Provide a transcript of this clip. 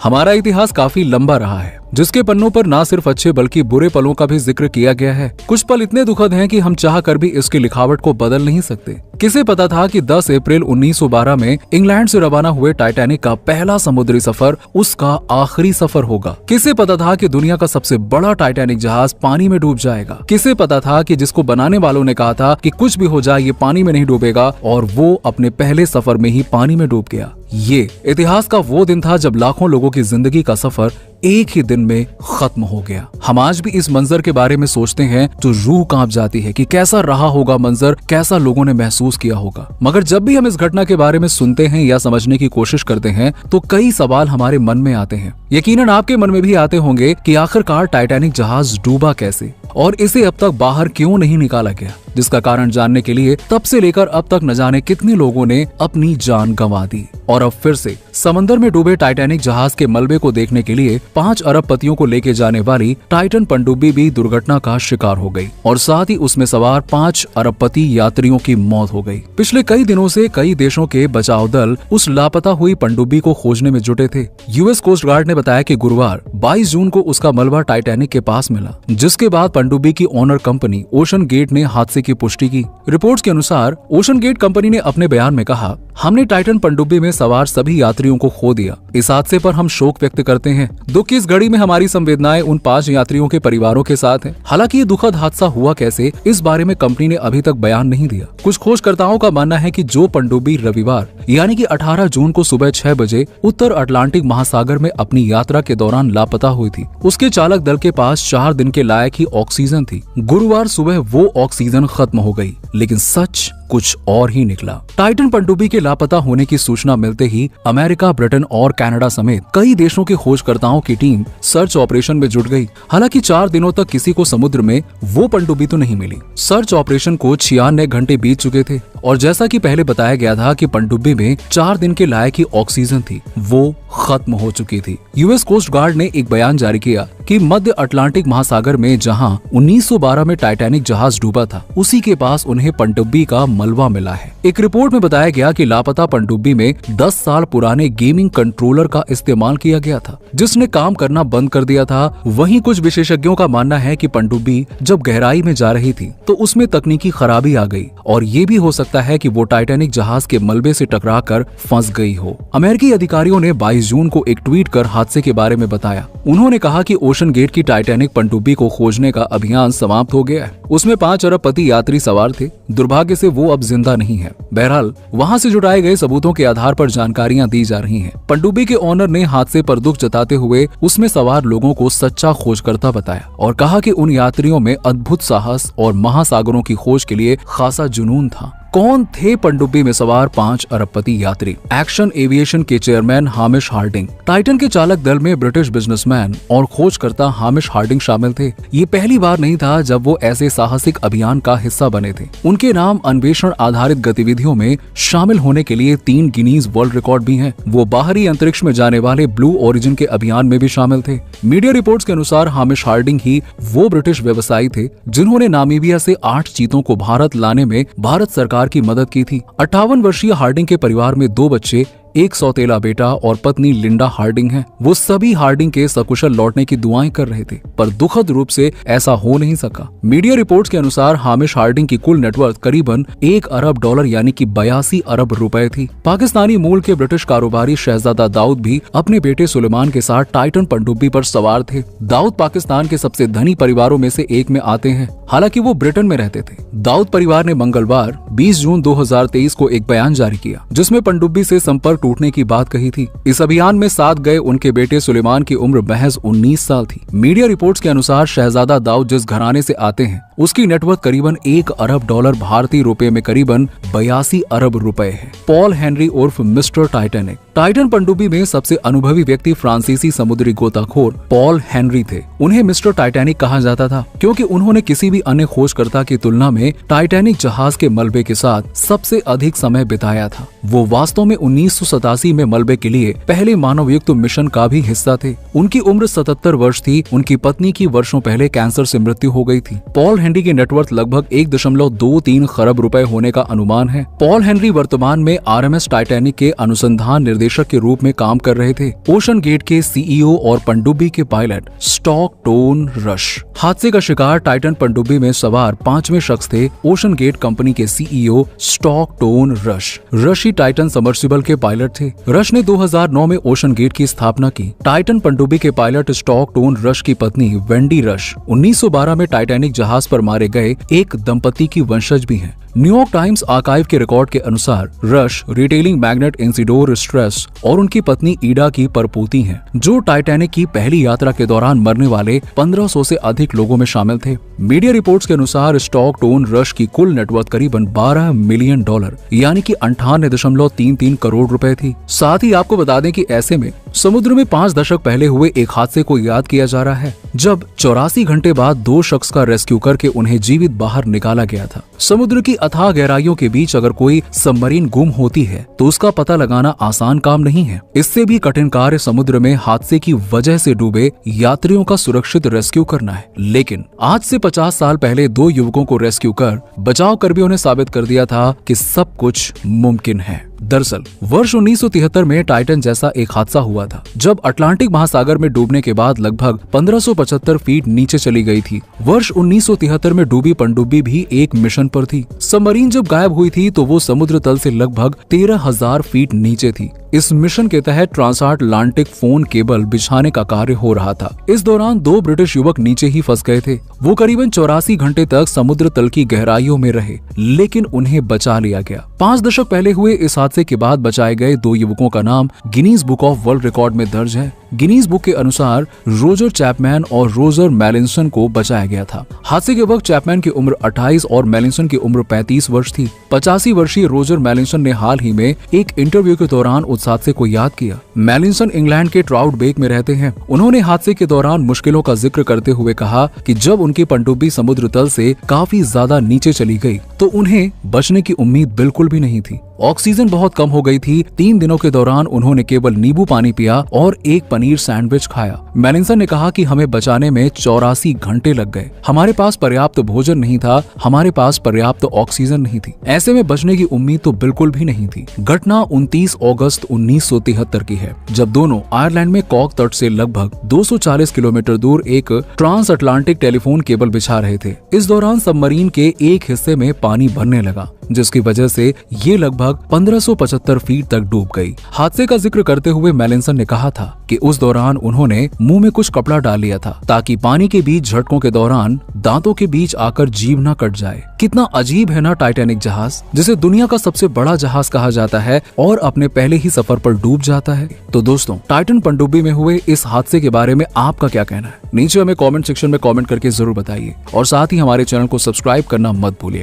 हमारा इतिहास काफी लंबा रहा है, जिसके पन्नों पर ना सिर्फ अच्छे बल्कि बुरे पलों का भी जिक्र किया गया है। कुछ पल इतने दुखद हैं कि हम चाह कर भी इसकी लिखावट को बदल नहीं सकते। किसे पता था कि 10 अप्रैल 1912 में इंग्लैंड से रवाना हुए टाइटैनिक का पहला समुद्री सफर उसका आखिरी सफर होगा। किसे पता था कि दुनिया का सबसे बड़ा टाइटैनिक जहाज पानी में डूब जाएगा। किसे पता था कि जिसको बनाने वालों ने कहा था कि कुछ भी हो जाए ये पानी में नहीं डूबेगा, और वो अपने पहले सफर में ही पानी में डूब गया। ये इतिहास का वो दिन था जब लाखों लोगों की जिंदगी का सफर एक ही दिन में खत्म हो गया। हम आज भी इस मंजर के बारे में सोचते हैं तो रूह कांप जाती है कि कैसा रहा होगा मंजर, कैसा लोगों ने महसूस किया होगा। मगर जब भी हम इस घटना के बारे में सुनते हैं या समझने की कोशिश करते हैं तो कई सवाल हमारे मन में आते हैं। यकीनन आपके मन में भी आते होंगे कि आखिरकार टाइटैनिक जहाज डूबा कैसे और इसे अब तक बाहर क्यों नहीं निकाला गया, जिसका कारण जानने के लिए तब से लेकर अब तक न जाने कितने लोगों ने अपनी जान गंवा दी। और अब फिर से समंदर में डूबे टाइटैनिक जहाज के मलबे को देखने के लिए 5 अरबपतियों को लेके जाने वाली टाइटन पनडुब्बी भी दुर्घटना का शिकार हो गई और साथ ही उसमें सवार 5 अरबपति यात्रियों की मौत हो गई। पिछले कई दिनों से कई देशों के बचाव दल उस लापता हुई पनडुब्बी को खोजने में जुटे थे। यूएस कोस्ट गार्ड ने बताया कि गुरुवार 22 जून को उसका मलबा टाइटैनिक के पास मिला, जिसके बाद पनडुब्बी की ओनर कंपनी ओशन गेट ने हादसे की पुष्टि की। रिपोर्ट्स के अनुसार ओशन गेट कंपनी ने अपने बयान में कहा, हमने टाइटन पनडुब्बी में सवार सभी यात्रियों को खो दिया। इस हादसे पर हम शोक व्यक्त करते हैं। दुख की इस घड़ी में हमारी संवेदनाएं उन 5 यात्रियों के परिवारों के साथ हैं। हालांकि ये दुखद हादसा हुआ कैसे, इस बारे में कंपनी ने अभी तक बयान नहीं दिया। कुछ खोजकर्ताओं का मानना है कि जो पनडुब्बी रविवार यानी कि 18 जून को सुबह 6 बजे उत्तर अटलांटिक महासागर में अपनी यात्रा के दौरान लापता हुई थी, उसके चालक दल के पास 4 दिन के लायक ही ऑक्सीजन थी। गुरुवार सुबह वो ऑक्सीजन खत्म हो गई, लेकिन सच कुछ और ही निकला। टाइटन पनडुब्बी के लापता होने की सूचना मिलते ही अमेरिका, ब्रिटेन और कनाडा समेत कई देशों के खोजकर्ताओं की टीम सर्च ऑपरेशन में जुट गई। हालांकि 4 दिनों तक किसी को समुद्र में वो पनडुब्बी तो नहीं मिली। सर्च ऑपरेशन को 96 घंटे बीत चुके थे और जैसा कि पहले बताया गया था कि पनडुब्बी में 4 दिन के लायक ही ऑक्सीजन थी, वो खत्म हो चुकी थी। यूएस कोस्ट गार्ड ने एक बयान जारी किया कि मध्य अटलांटिक महासागर में जहां 1912 में टाइटैनिक जहाज डूबा था, उसी के पास उन्हें पनडुब्बी का मलबा मिला है। एक रिपोर्ट में बताया गया कि लापता पनडुब्बी में 10 साल पुराने गेमिंग कंट्रोलर का इस्तेमाल किया गया था, जिसने काम करना बंद कर दिया था। वहीं कुछ विशेषज्ञों का मानना है कि पनडुब्बी जब गहराई में जा रही थी तो उसमें तकनीकी खराबी आ गई और ये भी हो सकता है कि वो टाइटैनिक जहाज के मलबे से टकराकर फंस गई हो। अमेरिकी अधिकारियों ने 22 जून को एक ट्वीट कर हादसे के बारे में बताया। उन्होंने कहा कि ओशन गेट की टाइटैनिक पनडुब्बी को खोजने का अभियान समाप्त हो गया है। उसमें 5 अरबपति यात्री सवार थे। दुर्भाग्य से वो अब जिंदा नहीं है। बहरहाल वहां से जुटाए गए सबूतों के आधार पर जानकारियां दी जा रही हैं। पनडुब्बी के ओनर ने हादसे पर दुख जताते हुए उसमें सवार लोगों को सच्चा खोजकर्ता बताया और कहा कि उन यात्रियों में अद्भुत साहस और महासागरों की खोज के लिए खासा जुनून था। कौन थे पनडुब्बी में सवार 5 अरबपति यात्री? एक्शन एविएशन के चेयरमैन हामिश हार्डिंग, टाइटन के चालक दल में ब्रिटिश बिजनेसमैन और खोजकर्ता हामिश हार्डिंग शामिल थे। ये पहली बार नहीं था जब वो ऐसे साहसिक अभियान का हिस्सा बने थे। उनके नाम अन्वेषण आधारित गतिविधियों में शामिल होने के लिए 3 गिनीज वर्ल्ड रिकॉर्ड भी हैं। वो बाहरी अंतरिक्ष में जाने वाले ब्लू ओरिजिन के अभियान में भी शामिल थे। मीडिया रिपोर्ट्स के अनुसार हामिश हार्डिंग ही वो ब्रिटिश व्यवसायी थे जिन्होंने नामीबिया से 8 चीतों को भारत लाने में भारत सरकार की मदद की थी। 58 वर्षीय हार्डिंग के परिवार में 2 बच्चे, एक सौतेला बेटा और पत्नी लिंडा हार्डिंग है। वो सभी हार्डिंग के सकुशल लौटने की दुआएं कर रहे थे, पर दुखद रूप से ऐसा हो नहीं सका। मीडिया रिपोर्ट्स के अनुसार हामिश हार्डिंग की कुल नेटवर्थ करीबन $1 अरब यानी कि 82 अरब रुपए थी। पाकिस्तानी मूल के ब्रिटिश कारोबारी शहजादा दाऊद भी अपने बेटे सुलेमान के साथ टाइटन पनडुब्बी पर सवार थे। दाऊद पाकिस्तान के सबसे धनी परिवारों में से एक में आते हैं, हालांकि वो ब्रिटेन में रहते थे। दाऊद परिवार ने मंगलवार 20 जून 2023 को एक बयान जारी किया, जिसमें पनडुब्बी से संपर्क टूटने की बात कही थी। इस अभियान में साथ गए उनके बेटे सुलेमान की उम्र महज 19 साल थी। मीडिया रिपोर्ट्स के अनुसार शहजादा दाऊद जिस घराने से आते हैं उसकी नेटवर्थ करीबन $1 अरब भारतीय रुपए में करीबन 82 अरब रुपए है। पॉल हेनरी उर्फ मिस्टर टाइटैनिक। टाइटन पनडुब्बी में सबसे अनुभवी व्यक्ति फ्रांसीसी समुद्री गोताखोर पॉल हेनरी थे। उन्हें मिस्टर टाइटैनिक कहा जाता था क्योंकि उन्होंने किसी भी अन्य खोजकर्ता की तुलना में टाइटैनिक जहाज के मलबे के साथ सबसे अधिक समय बिताया था। वो वास्तव में 1987 में मलबे के लिए पहले मानवयुक्त मिशन का भी हिस्सा थे। उनकी उम्र 77 वर्ष थी। उनकी पत्नी की वर्षों पहले कैंसर से मृत्यु हो गई थी। पॉल हेनरी की नेटवर्थ लगभग 1.23 खरब रुपए होने का अनुमान है। पॉल हेनरी वर्तमान में RMS टाइटैनिक के अनुसंधान निदेशक के रूप में काम कर रहे थे। ओशन गेट के सीईओ और पनडुब्बी के पायलट स्टॉकटोन रश। हादसे का शिकार टाइटन पनडुब्बी में सवार 5वें शख्स थे ओशन गेट कंपनी के सीईओ स्टॉकटोन रश। रश ही टाइटन सबमर्सिबल के पायलट थे। रश ने 2009 में ओशन गेट की स्थापना की। टाइटन पनडुब्बी के पायलट स्टॉकटोन रश की पत्नी वेंडी रश 1912 में टाइटैनिक जहाज पर मारे गए एक दंपति की वंशज भी हैं। न्यूयॉर्क टाइम्स आर्काइव के रिकॉर्ड के अनुसार रश रिटेलिंग मैग्नेट इंसिडोर स्ट्रेस और उनकी पत्नी ईडा की परपोती हैं, जो टाइटैनिक की पहली यात्रा के दौरान मरने वाले 1500 से अधिक लोगों में शामिल थे। मीडिया रिपोर्ट्स के अनुसार स्टॉकटोन रश की कुल नेटवर्थ करीबन $12 मिलियन यानी कि 98.33 करोड़ रुपए थी। साथ ही आपको बता दें कि ऐसे में समुद्र में 5 दशक पहले हुए एक हादसे को याद किया जा रहा है, जब 84 घंटे बाद 2 शख्स का रेस्क्यू करके उन्हें जीवित बाहर निकाला गया था। समुद्र की अथाह गहराइयों के बीच अगर कोई सबमरीन गुम होती है तो उसका पता लगाना आसान काम नहीं है। इससे भी कठिन कार्य समुद्र में हादसे की वजह से डूबे यात्रियों का सुरक्षित रेस्क्यू करना है। लेकिन आज से 50 साल पहले 2 युवकों को रेस्क्यू कर बचाव कर्मियों ने साबित कर दिया था कि सब कुछ मुमकिन है। दरअसल वर्ष 1973 में टाइटन जैसा एक हादसा हुआ था, जब अटलांटिक महासागर में डूबने के बाद लगभग 1575 फीट नीचे चली गई थी। वर्ष 1973 में डूबी पनडुब्बी भी एक मिशन पर थी। सबमरीन जब गायब हुई थी तो वो समुद्र तल से लगभग 13,000 फीट नीचे थी। इस मिशन के तहत ट्रांसअटलांटिक फोन केबल बिछाने का कार्य हो रहा था। इस दौरान 2 ब्रिटिश युवक नीचे ही फंस गए थे। वो करीबन 84 घंटे तक समुद्र तल की गहराइयों में रहे, लेकिन उन्हें बचा लिया गया। 5 दशक पहले हुए इस हादसे के बाद बचाए गए 2 युवकों का नाम Guinness book of world record में दर्ज है। गिनीज बुक के अनुसार रोजर चैपमैन और रोजर मैलिसन को बचाया गया था। हादसे के वक्त चैपमैन की उम्र 28 और मैलिसन की उम्र 35 वर्ष थी। 85 वर्षीय रोजर मैलिसन ने हाल ही में एक इंटरव्यू के दौरान उस हादसे को याद किया। मैलिसन इंग्लैंड के ट्राउट बेक में रहते हैं। उन्होंने हादसे के दौरान मुश्किलों का जिक्र करते हुए कहा कि जब उनकी पनडुब्बी समुद्र तल से काफी ज्यादा नीचे चली गई तो उन्हें बचने की उम्मीद बिल्कुल भी नहीं थी। ऑक्सीजन बहुत कम हो गई थी। 3 दिनों के दौरान उन्होंने केवल नींबू पानी पिया और एक पनीर सैंडविच खाया। मैलिसन ने कहा कि हमें बचाने में 84 घंटे लग गए। हमारे पास पर्याप्त भोजन नहीं था, हमारे पास पर्याप्त ऑक्सीजन नहीं थी। ऐसे में बचने की उम्मीद तो बिल्कुल भी नहीं थी। घटना 29 अगस्त 1973 की है, जब दोनों आयरलैंड में कॉक तट से लगभग 240 किलोमीटर दूर एक ट्रांस अटलांटिक टेलीफोन केबल बिछा रहे थे। इस दौरान सबमरीन के एक हिस्से में पानी भरने लगा, जिसकी वजह से ये लगभग 1575 फीट तक डूब गई। हादसे का जिक्र करते हुए मैलिसन ने कहा था कि उस दौरान उन्होंने मुंह में कुछ कपड़ा डाल लिया था ताकि पानी के बीच झटकों के दौरान दांतों के बीच आकर जीभ न कट जाए। कितना अजीब है ना टाइटैनिक जहाज, जिसे दुनिया का सबसे बड़ा जहाज कहा जाता है और अपने पहले ही सफर पर डूब जाता है। तो दोस्तों, टाइटन पनडुब्बी में हुए इस हादसे के बारे में आपका क्या कहना है? नीचे हमें कमेंट सेक्शन में कमेंट करके जरूर बताइए और साथ ही हमारे चैनल को सब्सक्राइब करना मत भूलिए।